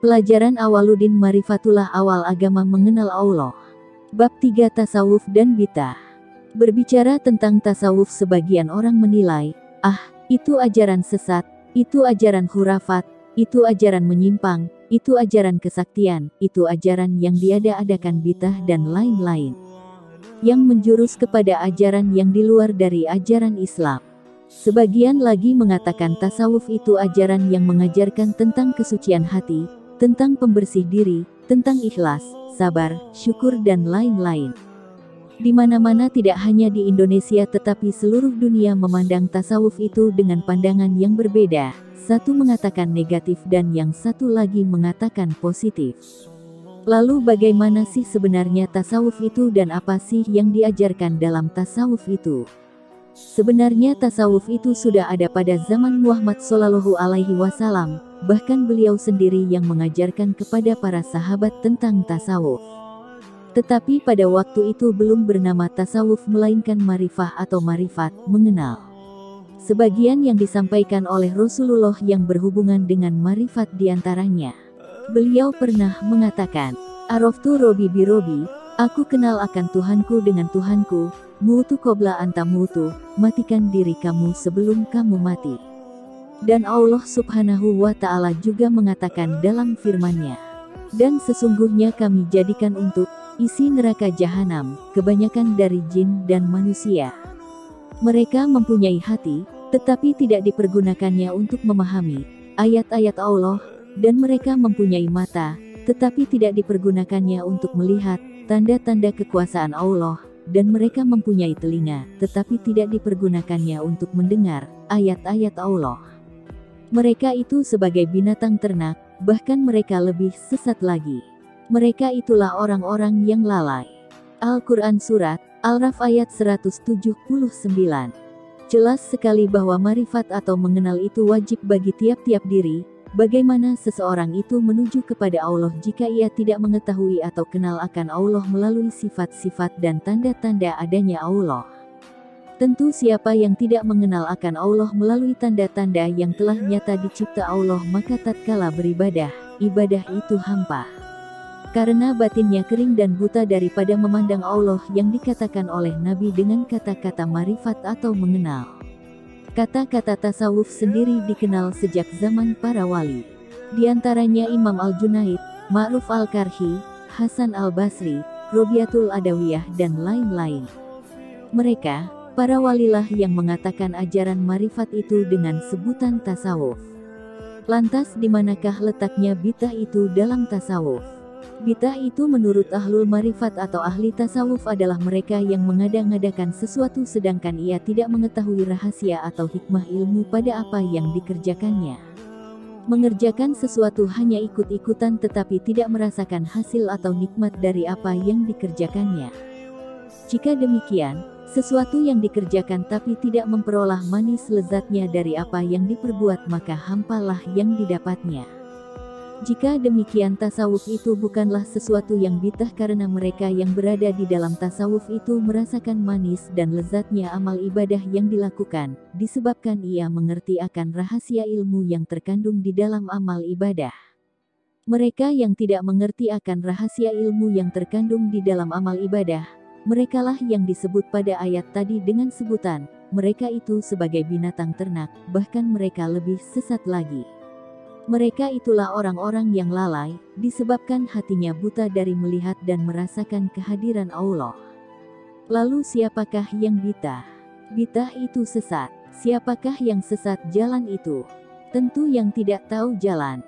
Pelajaran Awaluddin Marifatullah Awal Agama Mengenal Allah. Bab 3 Tasawuf dan Bid'ah. Berbicara tentang tasawuf, sebagian orang menilai, itu ajaran sesat, itu ajaran khurafat, itu ajaran menyimpang, itu ajaran kesaktian, itu ajaran yang diada-adakan bid'ah dan lain-lain. Yang menjurus kepada ajaran yang di luar dari ajaran Islam. Sebagian lagi mengatakan tasawuf itu ajaran yang mengajarkan tentang kesucian hati, tentang pembersih diri, tentang ikhlas, sabar, syukur dan lain-lain. Di mana-mana, tidak hanya di Indonesia tetapi seluruh dunia memandang tasawuf itu dengan pandangan yang berbeda. Satu mengatakan negatif dan yang satu lagi mengatakan positif. Lalu bagaimana sih sebenarnya tasawuf itu dan apa sih yang diajarkan dalam tasawuf itu? Sebenarnya tasawuf itu sudah ada pada zaman Muhammad Shallallahu Alaihi Wasallam, bahkan beliau sendiri yang mengajarkan kepada para sahabat tentang tasawuf. Tetapi pada waktu itu belum bernama tasawuf melainkan marifah atau marifat, mengenal. Sebagian yang disampaikan oleh Rasulullah yang berhubungan dengan marifat diantaranya. Beliau pernah mengatakan, Araftu Robi bi Robi, aku kenal akan Tuhanku dengan Tuhanku, mutu qabla anta mutu, matikan diri kamu sebelum kamu mati. Dan Allah Subhanahu wa Ta'ala juga mengatakan dalam firman-Nya, dan sesungguhnya kami jadikan untuk isi neraka jahanam kebanyakan dari jin dan manusia. Mereka mempunyai hati, tetapi tidak dipergunakannya untuk memahami ayat-ayat Allah, dan mereka mempunyai mata, tetapi tidak dipergunakannya untuk melihat tanda-tanda kekuasaan Allah, dan mereka mempunyai telinga, tetapi tidak dipergunakannya untuk mendengar ayat-ayat Allah. Mereka itu sebagai binatang ternak, bahkan mereka lebih sesat lagi. Mereka itulah orang-orang yang lalai. Al-Quran Surat Al-Raf ayat 179. Jelas sekali bahwa marifat atau mengenal itu wajib bagi tiap-tiap diri. Bagaimana seseorang itu menuju kepada Allah jika ia tidak mengetahui atau kenal akan Allah melalui sifat-sifat dan tanda-tanda adanya Allah? Tentu siapa yang tidak mengenal akan Allah melalui tanda-tanda yang telah nyata dicipta Allah, maka tatkala beribadah, ibadah itu hampa. Karena batinnya kering dan buta daripada memandang Allah yang dikatakan oleh Nabi dengan kata-kata marifat atau mengenal. Kata-kata tasawuf sendiri dikenal sejak zaman para wali. Di antaranya Imam Al-Junaid, Ma'ruf Al-Karhi, Hasan Al-Basri, Robiatul Adawiyah dan lain-lain. Mereka, para walilah yang mengatakan ajaran marifat itu dengan sebutan tasawuf. Lantas di manakah letaknya bid'ah itu dalam tasawuf? Bid'ah itu menurut ahlul marifat atau ahli tasawuf adalah mereka yang mengada-ngadakan sesuatu sedangkan ia tidak mengetahui rahasia atau hikmah ilmu pada apa yang dikerjakannya. Mengerjakan sesuatu hanya ikut-ikutan tetapi tidak merasakan hasil atau nikmat dari apa yang dikerjakannya. Jika demikian, sesuatu yang dikerjakan tapi tidak memperoleh manis lezatnya dari apa yang diperbuat, maka hampalah yang didapatnya. Jika demikian, tasawuf itu bukanlah sesuatu yang bid'ah karena mereka yang berada di dalam tasawuf itu merasakan manis dan lezatnya amal ibadah yang dilakukan, disebabkan ia mengerti akan rahasia ilmu yang terkandung di dalam amal ibadah. Mereka yang tidak mengerti akan rahasia ilmu yang terkandung di dalam amal ibadah, merekalah yang disebut pada ayat tadi dengan sebutan, mereka itu sebagai binatang ternak, bahkan mereka lebih sesat lagi. Mereka itulah orang-orang yang lalai, disebabkan hatinya buta dari melihat dan merasakan kehadiran Allah. Lalu siapakah yang bid'ah? Bid'ah itu sesat. Siapakah yang sesat jalan itu? Tentu yang tidak tahu jalan.